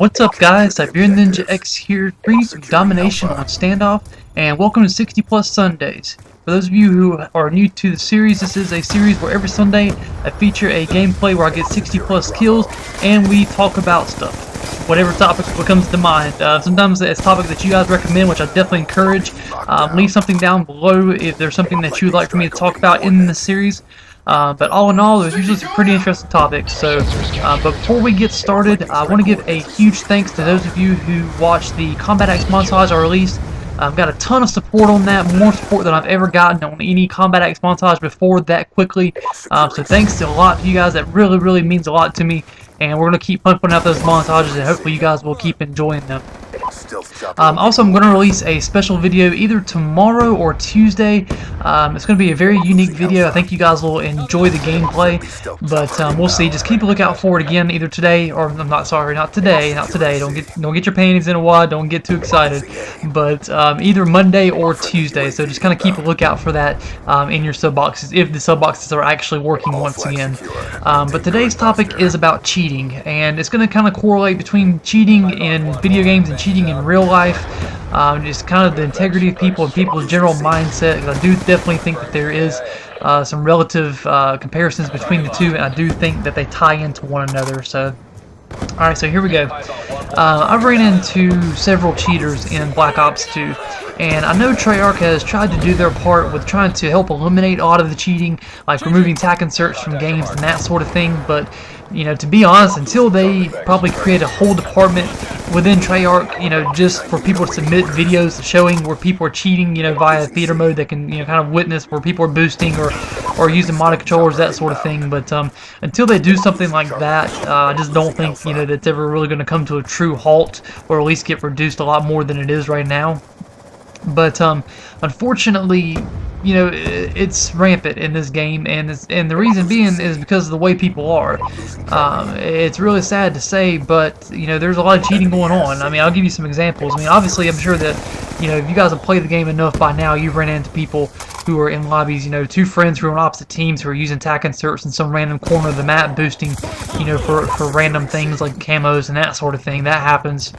What's up, guys? SiberianNinjaX here, bringing some domination on Standoff, and welcome to 60 Plus Sundays. For those of you who are new to the series, this is a series where every Sunday I feature a gameplay where I get 60 plus kills, and we talk about stuff. Whatever topic comes to mind. Sometimes it's a topic that you guys recommend, which I definitely encourage. Leave something down below if there's something that you'd like for me to talk about in the series. But all in all, there's usually some pretty interesting topics. So, but before we get started, I want to give a huge thanks to those of you who watched the Combat Axe montage I released. I've got a ton of support on that, more support than I've ever gotten on any Combat Axe montage before that quickly. So thanks to a lot of you guys. That really means a lot to me. And we're going to keep pumping out those montages, and hopefully you guys will keep enjoying them. Also, I'm going to release a special video either tomorrow or Tuesday. It's going to be a very unique video. I think you guys will enjoy the gameplay, but we'll see. Just keep a lookout for it again, either today or not today. Don't get your panties in a wad. Don't get too excited. But either Monday or Tuesday. So just kind of keep a lookout for that in your sub boxes, if the sub boxes are actually working once again. But today's topic is about cheating, and it's going to kind of correlate between cheating in video games and cheating in real life. Just kind of the integrity of people and people's general mindset. I do definitely think that there is some relative comparisons between the two, and I do think that they tie into one another. So, alright, so here we go. I've ran into several cheaters in Black Ops 2, and I know Treyarch has tried to do their part with trying to help eliminate a lot of the cheating, like removing tac inserts from games and that sort of thing, but you know, to be honest, until they probably create a whole department within Treyarch, you know, just for people to submit videos showing where people are cheating, you know, via theater mode, they can, you know, kind of witness where people are boosting or using modded controllers, that sort of thing. But until they do something like that, I just don't think, you know, that's ever really going to come to a true halt, or at least get reduced a lot more than it is right now. But unfortunately, you know, it's rampant in this game, and the reason being is because of the way people are. It's really sad to say, but you know, there's a lot of cheating going on. I mean, I'll give you some examples. I mean, obviously, I'm sure that, you know, if you guys have played the game enough by now, you've ran into people who are in lobbies, you know, two friends who are on opposite teams who are using tac inserts in some random corner of the map, boosting, you know, for random things like camos and that sort of thing. That happens,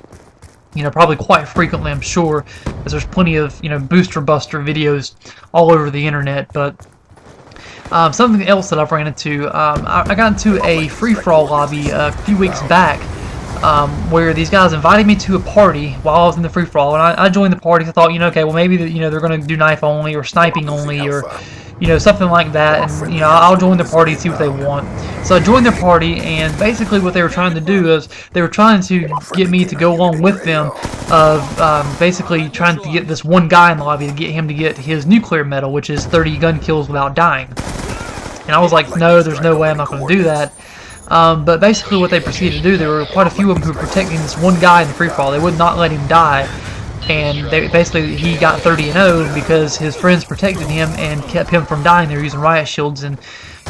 you know, probably quite frequently, I'm sure, as there's plenty of, you know, booster buster videos all over the internet. But something else that I've ran into, I got into a free-for-all lobby a few weeks back, where these guys invited me to a party while I was in the free-for-all, and I joined the party. I thought, you know, okay, well, maybe you know, they're going to do knife only or sniping only, or you know, something like that, and you know, I'll join the party and see what they want. So I joined their party, and basically what they were trying to do is they were trying to get me to go along with them, of basically trying to get this one guy in the lobby, to get him to get his nuclear medal, which is 30 gun kills without dying. And I was like, no, there's no way, I'm not going to do that. But basically what they proceeded to do, there were quite a few of them who were protecting this one guy in the free-for-all. They would not let him die. And basically he got 30-0 because his friends protected him and kept him from dying. They were using riot shields and,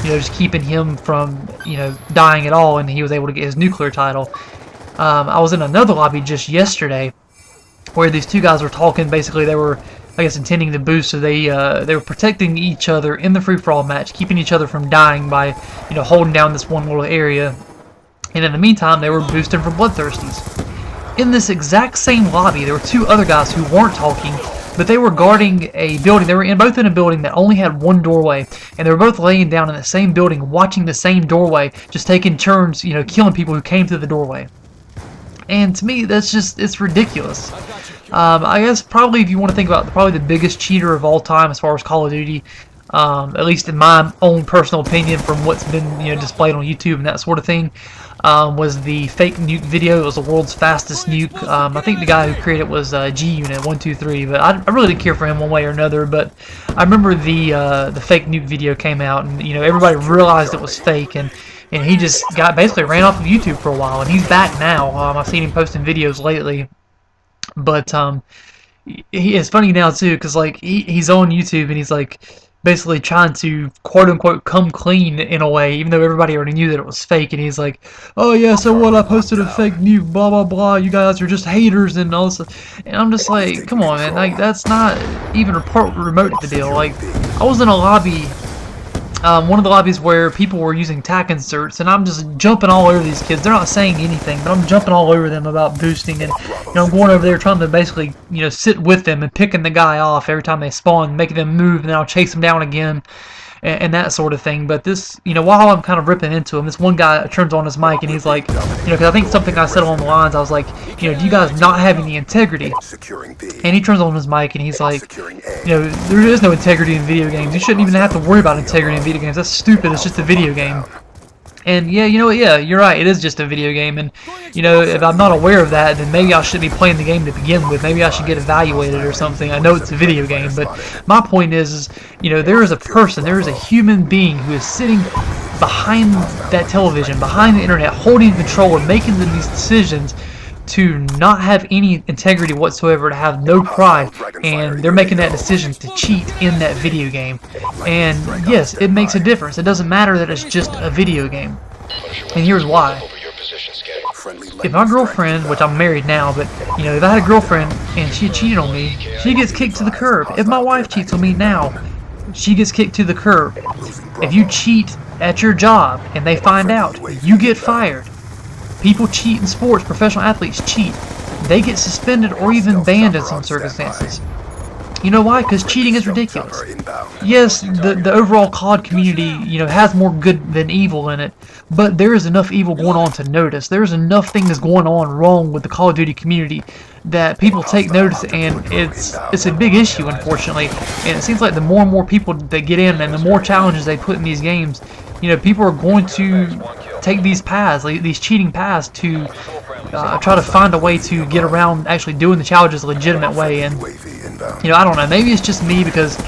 you know, just keeping him from, you know, dying at all, and he was able to get his nuclear title. I was in another lobby just yesterday where these two guys were talking. Basically they were, I guess, intending to boost, so they were protecting each other in the free-for-all match, keeping each other from dying by, you know, holding down this one little area. And in the meantime, they were boosting for bloodthirsties. In this exact same lobby, there were two other guys who weren't talking, but they were guarding a building. They were both in a building that only had one doorway, and they were both laying down in the same building, watching the same doorway, just taking turns, you know, killing people who came through the doorway. And to me, that's just, it's ridiculous. I guess probably, if you want to think about probably the biggest cheater of all time as far as Call of Duty, at least in my own personal opinion from what's been, you know, displayed on YouTube and that sort of thing, was the fake nuke video. It was the world's fastest nuke. I think the guy who created it was G-Unit123, but I really didn't care for him one way or another. But I remember the fake nuke video came out, and you know, everybody realized it was fake, and he just basically ran off of YouTube for a while, and he's back now. I've seen him posting videos lately, but it's funny now too, because like he's on YouTube and he's like basically trying to quote-unquote come clean in a way, even though everybody already knew that it was fake. And he's like, oh yeah, so what, I posted a fake nuke, blah blah blah, you guys are just haters and all this. And I'm just like, come on, man, like, that's not even remote to the deal. Like, I was in a lobby one of the lobbies where people were using tack inserts, and I'm just jumping all over these kids. They're not saying anything, but I'm jumping all over them about boosting, and I'm going over there trying to basically sit with them and picking the guy off every time they spawn, making them move, and then I'll chase them down again. And that sort of thing. But this, while I'm kind of ripping into him, this one guy turns on his mic and he's like, because I think something I said along the lines, I was like, do you guys not have any integrity? And he turns on his mic and he's like, there is no integrity in video games. You shouldn't even have to worry about integrity in video games. That's stupid. It's just a video game. And yeah, yeah, you're right. It is just a video game, and if I'm not aware of that, then maybe I should be playing the game to begin with. Maybe I should get evaluated or something. I know it's a video game, but my point is there is a person, there is a human being who is sitting behind that television, behind the internet, holding the controller, making these decisions to not have any integrity whatsoever, to have no pride, and they're making that decision to cheat in that video game. And yes, it makes a difference. It doesn't matter that it's just a video game. And here's why. If my girlfriend, which I'm married now, but if I had a girlfriend and she cheated on me, she gets kicked to the curb. If my wife cheats on me now, she gets kicked to the curb. If you cheat at your job and they find out, you get fired. People cheat in sports. Professional athletes cheat. They get suspended or even banned in some circumstances. You know why? Because cheating is ridiculous. Yes, the overall COD community, has more good than evil in it, but there is enough evil going on to notice. There's enough things going on wrong with the Call of Duty community that people take notice, and it's a big issue, unfortunately. And it seems like the more and more people that get in, and the more challenges they put in these games, people are going to take these paths, like these cheating paths, to try to find a way to get around actually doing the challenges a legitimate way. And I don't know, maybe it's just me because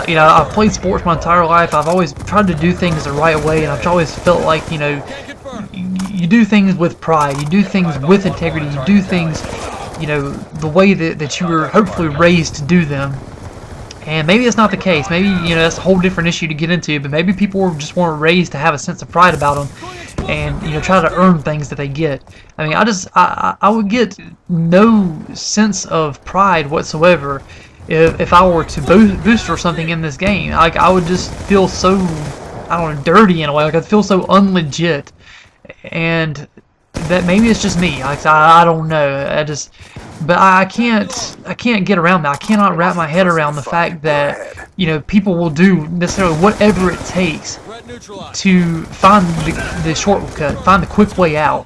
I've played sports my entire life. I've always tried to do things the right way, and I've always felt like you do things with pride, you do things with integrity, you do things the way that you were hopefully raised to do them. And maybe it's not the case. Maybe that's a whole different issue to get into. But maybe people just weren't raised to have a sense of pride about them, and try to earn things that they get. I mean, I would get no sense of pride whatsoever if I were to boost or something in this game. Like, I would just feel so, I don't know, dirty in a way. Like, I'd feel so unlegit, and that maybe it's just me. Like, I don't know. But I can't get around that. I cannot wrap my head around the fact that people will do necessarily whatever it takes to find the shortcut, find the quick way out.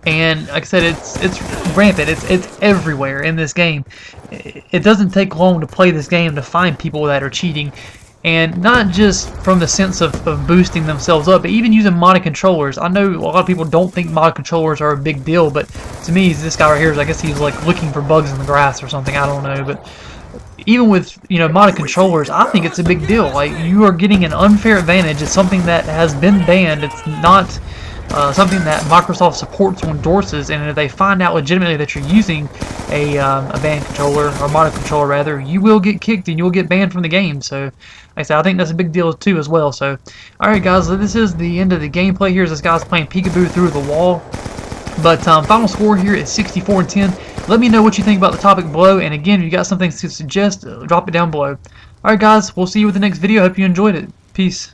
And like I said, it's rampant. It's everywhere in this game. It doesn't take long to play this game to find people that are cheating. And not just from the sense of boosting themselves up, but even using modded controllers. I know a lot of people don't think modded controllers are a big deal, but to me, this guy right here, I guess he's like looking for bugs in the grass or something, I don't know. But even with modded controllers, I think it's a big deal. Like, you are getting an unfair advantage. It's something that has been banned. It's not something that Microsoft supports or endorses, and if they find out legitimately that you're using a banned controller, or modded controller rather, you will get kicked and you will get banned from the game. So, like I said, I think that's a big deal too as well. So, alright guys, so this is the end of the gameplay. Here's this guy's playing peekaboo through the wall. But final score here is 64-10. Let me know what you think about the topic below, and again, if you got something to suggest, drop it down below. Alright guys, we'll see you with the next video. Hope you enjoyed it. Peace.